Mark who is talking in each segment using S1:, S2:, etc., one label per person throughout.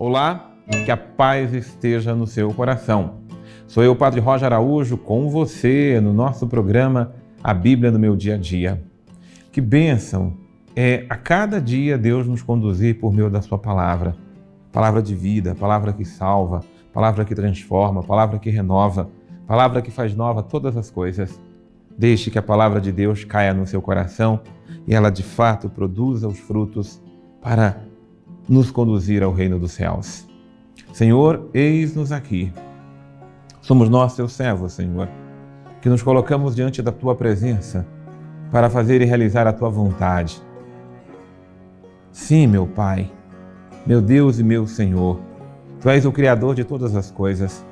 S1: Olá, que a paz esteja no seu coração. Sou eu, Padre Roger Araújo, com você no nosso programa A Bíblia no Meu Dia a Dia. Que bênção é a cada dia Deus nos conduzir por meio da sua palavra. Palavra de vida, palavra que salva, palavra que transforma, palavra que renova, palavra que faz nova todas as coisas. Deixe que a palavra de Deus caia no seu coração e ela de fato produza os frutos para nos conduzir ao reino dos céus. Senhor, eis-nos aqui. Somos nós, teus servos, Senhor, que nos colocamos diante da tua presença para fazer e realizar a tua vontade. Sim, meu Pai, meu Deus e meu Senhor, tu és o Criador de todas as coisas.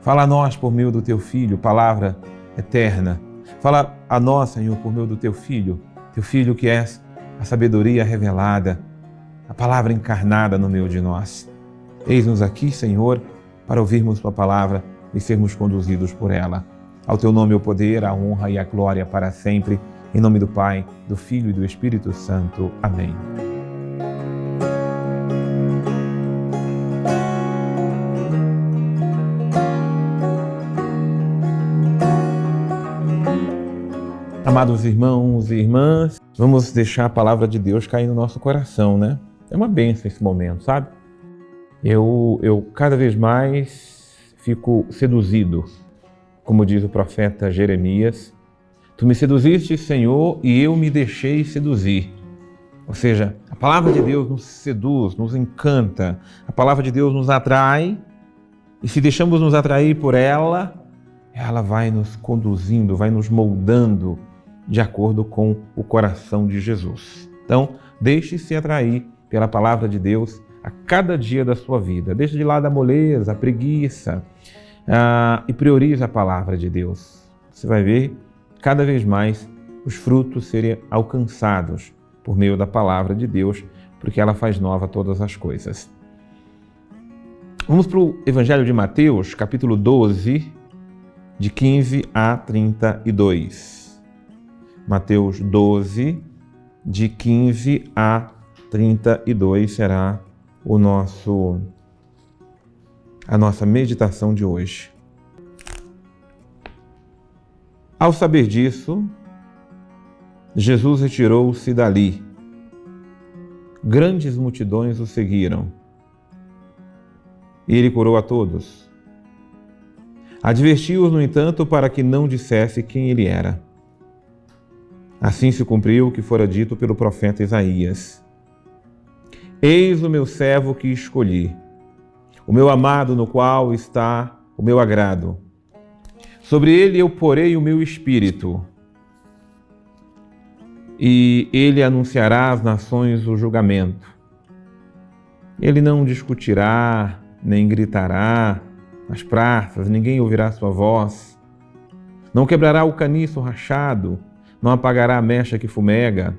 S1: Fala a nós por meio do teu Filho, palavra eterna. Fala a nós, Senhor, por meio do teu Filho que és a sabedoria revelada, a palavra encarnada no meio de nós. Eis-nos aqui, Senhor, para ouvirmos tua palavra e sermos conduzidos por ela. Ao teu nome o poder, a honra e a glória para sempre. Em nome do Pai, do Filho e do Espírito Santo. Amém. Amados irmãos e irmãs, vamos deixar a palavra de Deus cair no nosso coração, né? É uma bênção esse momento, sabe? Eu cada vez mais fico seduzido, como diz o profeta Jeremias. Tu me seduziste, Senhor, e eu me deixei seduzir. Ou seja, a palavra de Deus nos seduz, nos encanta. A palavra de Deus nos atrai. E se deixamos nos atrair por ela, ela vai nos conduzindo, vai nos moldando de acordo com o coração de Jesus. Então, deixe-se atrair pela palavra de Deus a cada dia da sua vida. Deixe de lado a moleza, a preguiça e priorize a palavra de Deus. Você vai ver cada vez mais os frutos serem alcançados por meio da palavra de Deus, porque ela faz nova todas as coisas. Vamos para o Evangelho de Mateus, capítulo 12, de 15 a 32. Mateus 12, de 15 a 32 será a nossa meditação de hoje. Ao saber disso, Jesus retirou-se dali. Grandes multidões o seguiram. E ele curou a todos. Advertiu-os, no entanto, para que não dissesse quem ele era. Assim se cumpriu o que fora dito pelo profeta Isaías. Eis o meu servo que escolhi, o meu amado no qual está o meu agrado. Sobre ele eu porei o meu espírito, e ele anunciará às nações o julgamento. Ele não discutirá, nem gritará nas praças, ninguém ouvirá sua voz. Não quebrará o caniço rachado, não apagará a mecha que fumega,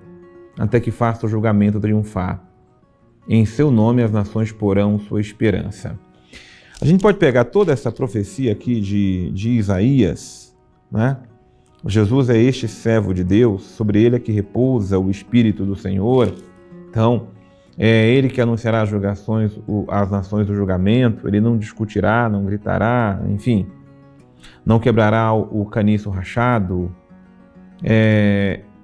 S1: até que faça o julgamento triunfar. Em seu nome as nações porão sua esperança. A gente pode pegar toda essa profecia aqui de Isaías, né? Jesus é este servo de Deus, sobre ele é que repousa o Espírito do Senhor. Então, é ele que anunciará às nações o julgamento, ele não discutirá, não gritará, enfim, não quebrará o caniço rachado.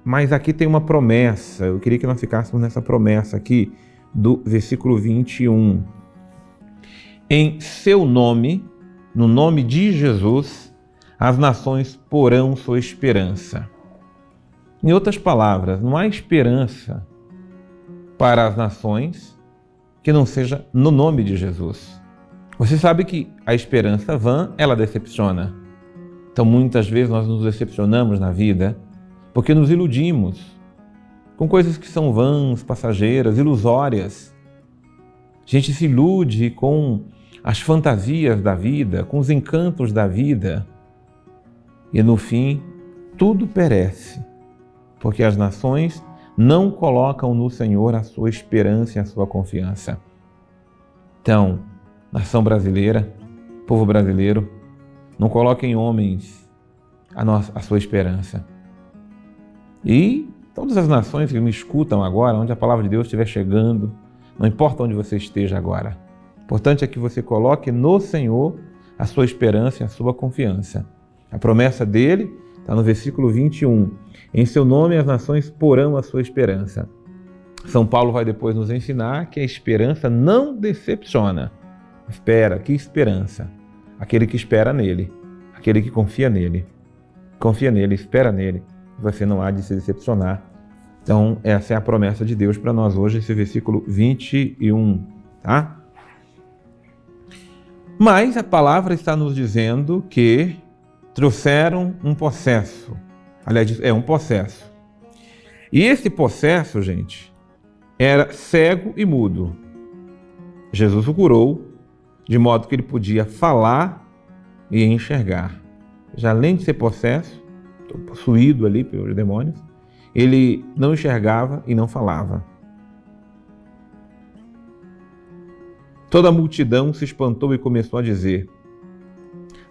S1: Mas aqui tem uma promessa, eu queria que nós ficássemos nessa promessa aqui, do versículo 21. Em seu nome, no nome de Jesus, as nações porão sua esperança. Em outras palavras, não há esperança para as nações que não seja no nome de Jesus. Você sabe que a esperança vã, ela decepciona. Então muitas vezes nós nos decepcionamos na vida porque nos iludimos com coisas que são vãs, passageiras, ilusórias. A gente se ilude com as fantasias da vida, com os encantos da vida. E no fim, tudo perece, porque as nações não colocam no Senhor a sua esperança e a sua confiança. Então, nação brasileira, povo brasileiro, não coloquem em homens a sua esperança. E todas as nações que me escutam agora, onde a palavra de Deus estiver chegando, não importa onde você esteja agora, importante é que você coloque no Senhor a sua esperança e a sua confiança. A promessa dele está no versículo 21. Em seu nome as nações porão a sua esperança. São Paulo vai depois nos ensinar que a esperança não decepciona. Espera, que esperança? Aquele que espera nele, aquele que confia nele. Confia nele, espera nele, você não há de se decepcionar. Então, essa é a promessa de Deus para nós hoje, esse versículo 21, tá? Mas a palavra está nos dizendo que trouxeram um possesso. Aliás, é um possesso. E esse possesso, gente, era cego e mudo. Jesus o curou, de modo que ele podia falar e enxergar. Já além de ser possesso, possuído ali pelos demônios, ele não enxergava e não falava. Toda a multidão se espantou e começou a dizer: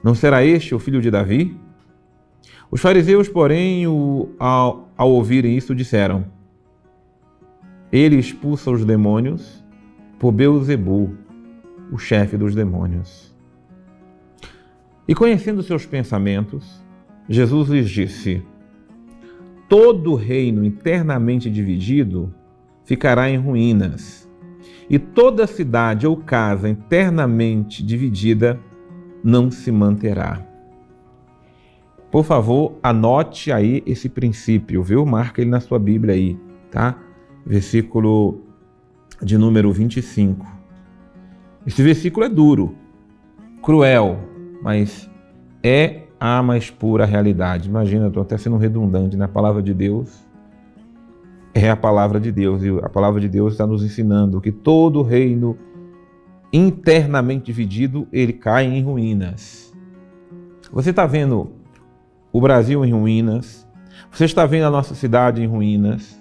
S1: não será este o filho de Davi? Os fariseus, porém, ao ouvirem isso, disseram: ele expulsa os demônios por Beelzebu, o chefe dos demônios. E conhecendo seus pensamentos, Jesus lhes disse: todo reino internamente dividido ficará em ruínas, e toda cidade ou casa internamente dividida não se manterá. Por favor, anote aí esse princípio, viu? Marca ele na sua Bíblia aí, tá? Versículo de número 25. Esse versículo é duro, cruel, mas é a mais pura realidade. Imagina, eu estou até sendo redundante, na palavra de Deus. É a palavra de Deus, e a palavra de Deus está nos ensinando que todo reino internamente dividido, ele cai em ruínas. Você está vendo o Brasil em ruínas, você está vendo a nossa cidade em ruínas,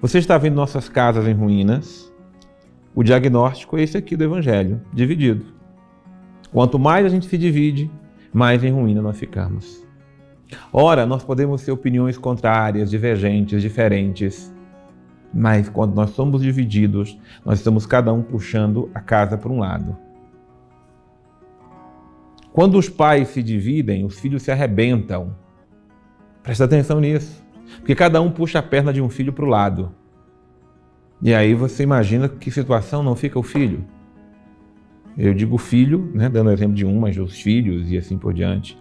S1: você está vendo nossas casas em ruínas. O diagnóstico é esse aqui do Evangelho, dividido. Quanto mais a gente se divide, mais em ruína nós ficamos. Ora, nós podemos ter opiniões contrárias, divergentes, diferentes, mas quando nós somos divididos, nós estamos cada um puxando a casa para um lado. Quando os pais se dividem, os filhos se arrebentam. Presta atenção nisso, porque cada um puxa a perna de um filho para o lado. E aí você imagina que situação não fica o filho. Eu digo filho, né, dando exemplo de um, mas os filhos e assim por diante.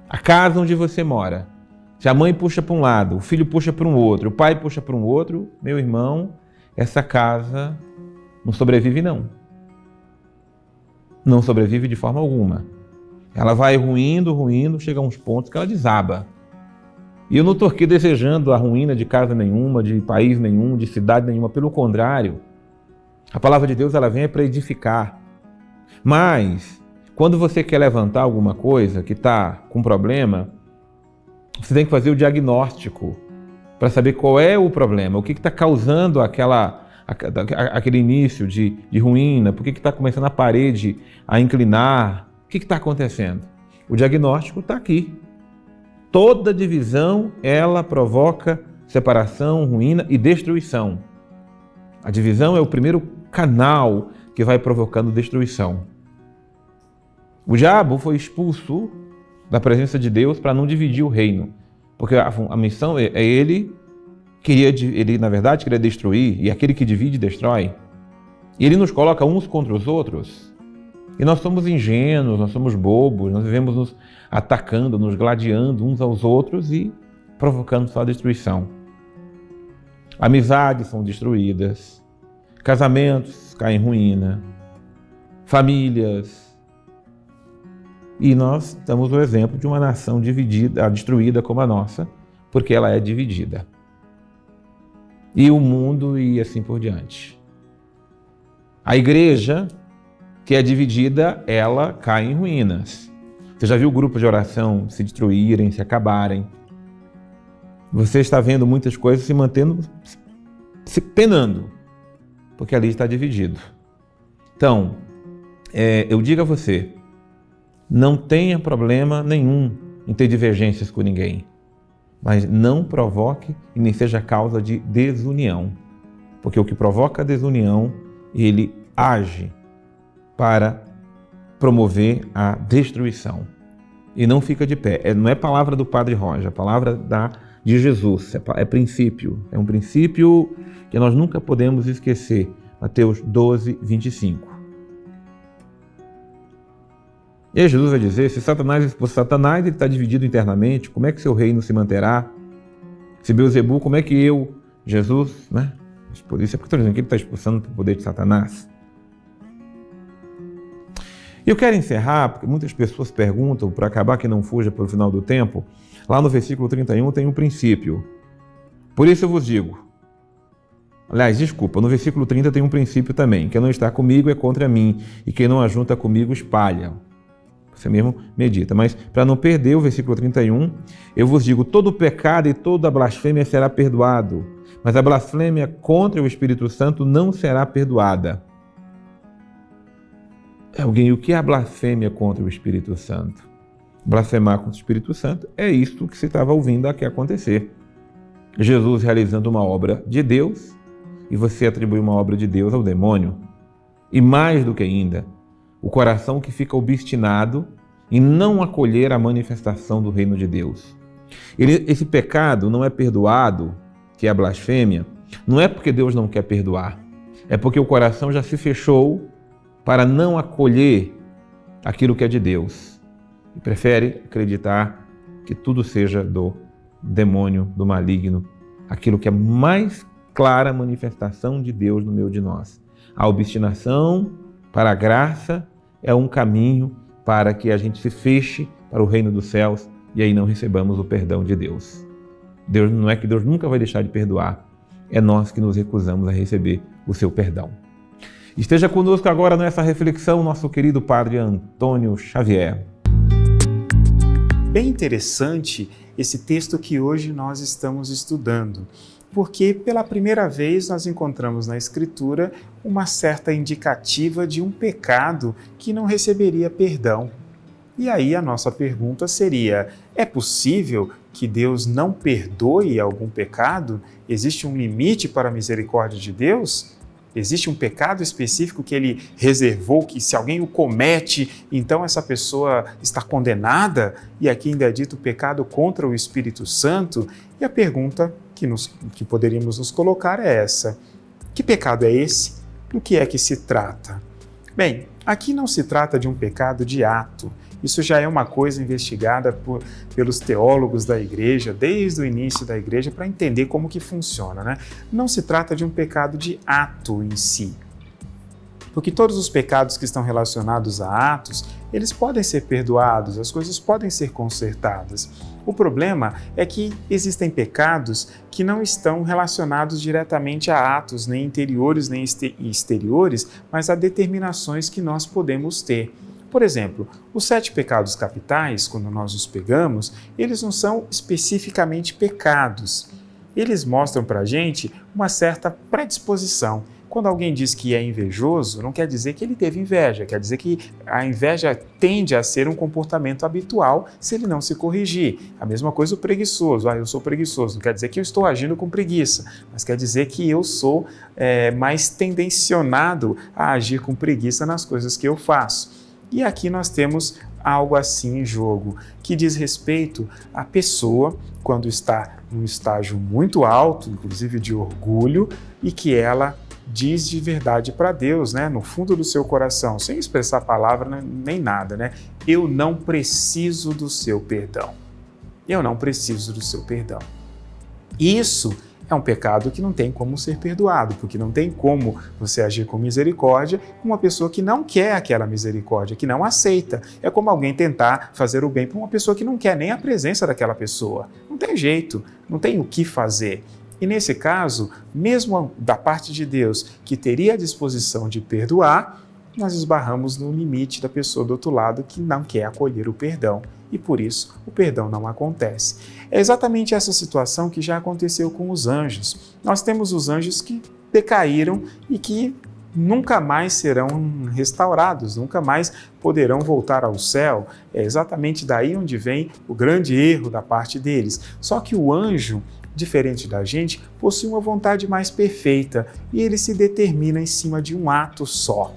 S1: A casa onde você mora. Se a mãe puxa para um lado, o filho puxa para um outro, o pai puxa para um outro, meu irmão, essa casa não sobrevive não. Não sobrevive de forma alguma. Ela vai ruindo, chega a uns pontos que ela desaba. E eu não estou aqui desejando a ruína de casa nenhuma, de país nenhum, de cidade nenhuma. Pelo contrário, a palavra de Deus ela vem para edificar. Mas, quando você quer levantar alguma coisa que está com problema, você tem que fazer o diagnóstico para saber qual é o problema, o que está causando aquele início de ruína, por que está começando a parede a inclinar, o que está acontecendo? O diagnóstico está aqui. Toda divisão, ela provoca separação, ruína e destruição. A divisão é o primeiro canal que vai provocando destruição. O diabo foi expulso da presença de Deus para não dividir o reino, porque a missão é ele na verdade queria destruir, e aquele que divide destrói. E ele nos coloca uns contra os outros. E nós somos ingênuos, nós somos bobos, nós vivemos nos atacando, nos gladiando uns aos outros e provocando só destruição. Amizades são destruídas, casamentos caem em ruína, famílias. E nós damos o exemplo de uma nação dividida, destruída como a nossa, porque ela é dividida. E o mundo e assim por diante. A igreja que é dividida, ela cai em ruínas. Você já viu grupos de oração se destruírem, se acabarem? Você está vendo muitas coisas se mantendo, se penando, porque ali está dividido. Então, eu digo a você, não tenha problema nenhum em ter divergências com ninguém, mas não provoque e nem seja causa de desunião, porque o que provoca a desunião, ele age para promover a destruição. E não fica de pé. Não é palavra do Padre Roger, é palavra de Jesus. É princípio. É um princípio que nós nunca podemos esquecer. Mateus 12, 25. E aí Jesus vai dizer, se Satanás expor Satanás, ele está dividido internamente, como é que seu reino se manterá? Se Beelzebul, como é que eu, Jesus, né? Por isso é porque estou dizendo que ele está expulsando o poder de Satanás. E eu quero encerrar, porque muitas pessoas perguntam, para acabar que não fuja pelo final do tempo, lá no versículo 31 tem um princípio. Por isso eu vos digo, aliás, desculpa, no versículo 30 tem um princípio também, quem não está comigo é contra mim, e quem não ajunta comigo espalha. Você mesmo medita, mas para não perder o versículo 31, eu vos digo, todo pecado e toda blasfêmia será perdoado, mas a blasfêmia contra o Espírito Santo não será perdoada. Alguém, o que é a blasfêmia contra o Espírito Santo? Blasfemar contra o Espírito Santo é isto que você estava ouvindo aqui acontecer. Jesus realizando uma obra de Deus e você atribui uma obra de Deus ao demônio. E mais do que ainda, o coração que fica obstinado em não acolher a manifestação do reino de Deus. Esse pecado não é perdoado, que é a blasfêmia, não é porque Deus não quer perdoar, é porque o coração já se fechou para não acolher aquilo que é de Deus e prefere acreditar que tudo seja do demônio, do maligno, aquilo que é mais clara manifestação de Deus no meio de nós. A obstinação para a graça é um caminho para que a gente se feche para o reino dos céus e aí não recebamos o perdão de Deus. Não é que Deus nunca vai deixar de perdoar, é nós que nos recusamos a receber o seu perdão. Esteja conosco agora nessa reflexão nosso querido Padre Antônio Xavier.
S2: Bem interessante esse texto que hoje nós estamos estudando, porque pela primeira vez nós encontramos na Escritura uma certa indicativa de um pecado que não receberia perdão. E aí a nossa pergunta seria, é possível que Deus não perdoe algum pecado? Existe um limite para a misericórdia de Deus? Existe um pecado específico que ele reservou, que se alguém o comete, então essa pessoa está condenada? E aqui ainda é dito pecado contra o Espírito Santo. E a pergunta que poderíamos nos colocar é essa. Que pecado é esse? Do que é que se trata? Bem, aqui não se trata de um pecado de ato. Isso já é uma coisa investigada pelos teólogos da igreja, desde o início da igreja, para entender como que funciona, né? Não se trata de um pecado de ato em si. Porque todos os pecados que estão relacionados a atos, eles podem ser perdoados, as coisas podem ser consertadas. O problema é que existem pecados que não estão relacionados diretamente a atos, nem interiores nem exteriores, mas a determinações que nós podemos ter. Por exemplo, os 7 pecados capitais, quando nós os pegamos, eles não são especificamente pecados. Eles mostram para a gente uma certa predisposição. Quando alguém diz que é invejoso, não quer dizer que ele teve inveja, quer dizer que a inveja tende a ser um comportamento habitual se ele não se corrigir. A mesma coisa o preguiçoso. Eu sou preguiçoso, não quer dizer que eu estou agindo com preguiça, mas quer dizer que eu sou mais tendencionado a agir com preguiça nas coisas que eu faço. E aqui nós temos algo assim em jogo, que diz respeito à pessoa quando está num estágio muito alto, inclusive de orgulho, e que ela diz de verdade para Deus, né, no fundo do seu coração, sem expressar palavra nem nada, né? Eu não preciso do seu perdão. Eu não preciso do seu perdão. Isso é um pecado que não tem como ser perdoado, porque não tem como você agir com misericórdia com uma pessoa que não quer aquela misericórdia, que não aceita. É como alguém tentar fazer o bem para uma pessoa que não quer nem a presença daquela pessoa. Não tem jeito, não tem o que fazer. E nesse caso, mesmo da parte de Deus, que teria a disposição de perdoar, nós esbarramos no limite da pessoa do outro lado que não quer acolher o perdão. E por isso o perdão não acontece. É exatamente essa situação que já aconteceu com os anjos. Nós temos os anjos que decaíram e que nunca mais serão restaurados, nunca mais poderão voltar ao céu. É exatamente daí onde vem o grande erro da parte deles. Só que o anjo, diferente da gente, possui uma vontade mais perfeita e ele se determina em cima de um ato só.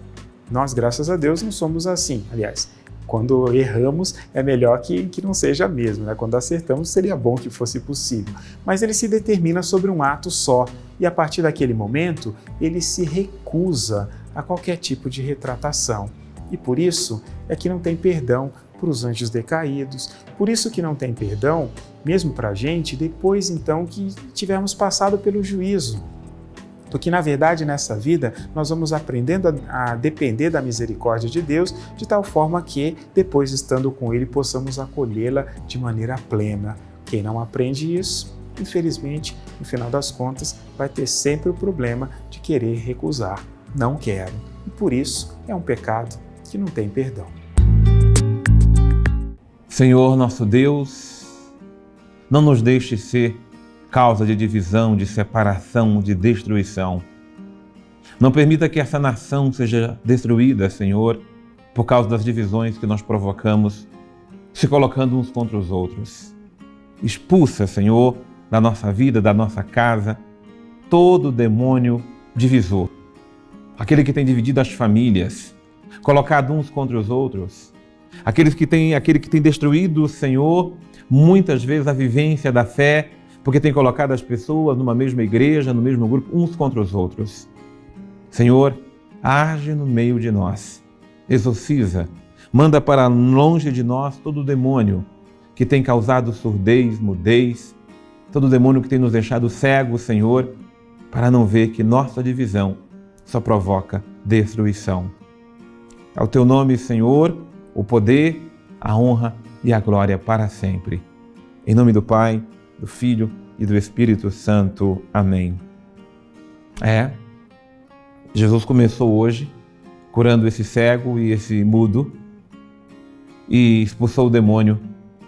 S2: Nós, graças a Deus, não somos assim. Aliás, quando erramos, é melhor que não seja mesmo, né? Quando acertamos, seria bom que fosse possível. Mas ele se determina sobre um ato só, e a partir daquele momento, ele se recusa a qualquer tipo de retratação. E por isso é que não tem perdão para os anjos decaídos, por isso que não tem perdão, mesmo para a gente, depois então que tivermos passado pelo juízo. Porque, na verdade, nessa vida, nós vamos aprendendo a depender da misericórdia de Deus, de tal forma que, depois estando com Ele, possamos acolhê-la de maneira plena. Quem não aprende isso, infelizmente, no final das contas, vai ter sempre o problema de querer recusar. Não quero. E por isso, é um pecado que não tem perdão.
S1: Senhor nosso Deus, não nos deixe ser causa de divisão, de separação, de destruição. Não permita que essa nação seja destruída, Senhor, por causa das divisões que nós provocamos, se colocando uns contra os outros. Expulsa, Senhor, da nossa vida, da nossa casa, todo demônio divisor. Aquele que tem dividido as famílias, colocado uns contra os outros. Aquele que tem destruído, Senhor, muitas vezes a vivência da fé, porque tem colocado as pessoas numa mesma igreja, no mesmo grupo, uns contra os outros. Senhor, age no meio de nós, exorciza, manda para longe de nós todo demônio que tem causado surdez, mudez, todo demônio que tem nos deixado cegos, Senhor, para não ver que nossa divisão só provoca destruição. Ao Teu nome, Senhor, o poder, a honra e a glória para sempre. Em nome do Pai, do Filho e do Espírito Santo. Amém. Jesus começou hoje curando esse cego e esse mudo e expulsou o demônio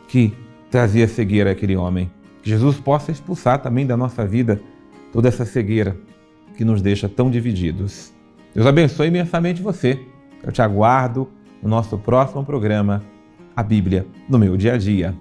S1: que trazia cegueira àquele homem. Que Jesus possa expulsar também da nossa vida toda essa cegueira que nos deixa tão divididos. Deus abençoe imensamente você. Eu te aguardo no nosso próximo programa, A Bíblia no Meu Dia a Dia.